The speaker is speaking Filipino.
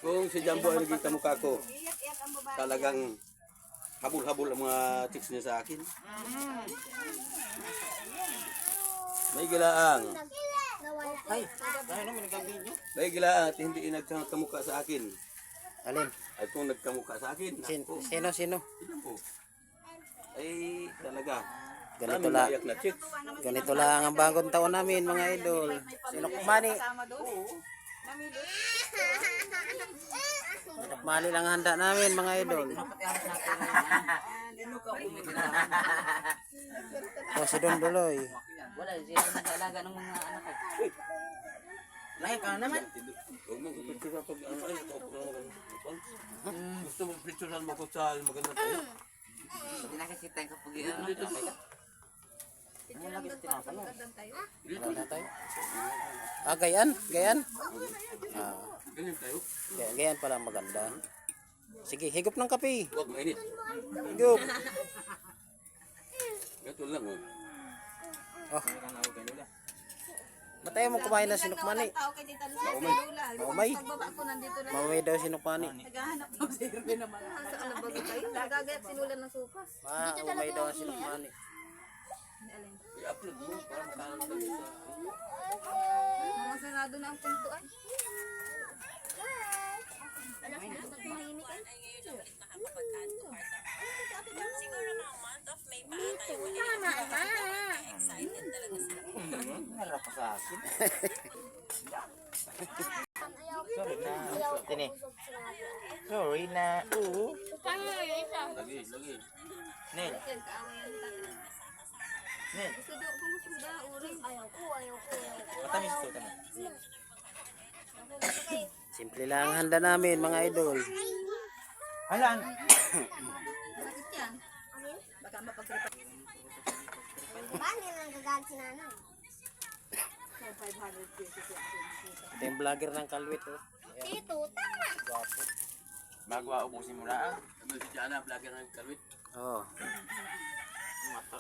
Kung si Jumbo ay naging kamukha ko, talagang habol-habol ang mga chicks niya sa akin. May gilaang. May gilaang at hindi nagkamukha sa akin. Alin? At kung nagkamukha sa akin, ako, Sino? ay talaga. Ganito Daming lang. naiyak na chicks. Ganito lang ang bagong taon namin, mga idol. Sinukmani. Sinukmani lang ang handa namin, mga idol. O, si Don Duloy. Wala, siya nag-alaga ng mga anak ko. Lahat ka naman. Huwag mo picturean pag ano ay gusto mo picturean mo ko sa maganda tayo. Hindi nakikita yung kapag ano. Wala na tayo. Ah, gayan? Ah, Ganyan tayo. gayan pala maganda. Sige, higop ng kape. Huwag mainit. Higop. Ito lang oh. Oh. Ba't tayo mo kumain ng sinukmani? Maumay. Maumay daw sinukmani. Nagagayat sinulan ng supas. Maumay daw ang sinukmani. I-upload mo para makaano tayo sa... Mga sarado na ang pinto ay. Mahimik ay. Siguro mga month of May pa tayo excited talaga sila. Harap ka sa akin. Sorry na. Tini. Sorry na. Oo. Lagi. Nel. Nel. Gusto daw, kung gusto daw, uring. Ayaw ko. Matamis ito. Tama. Simple lang ang handa namin, mga idol. Halan. Bakit yan? Baka mapagkripat. Paano yung nagagalit si nanay? 500 pesos yan. Ito yung vlogger ng Kalwit, oh. Tito, tama! Guwapo. Bago ubusin mo na. Sabi si Jana, vlogger ng Kalwit. Oh. Mata.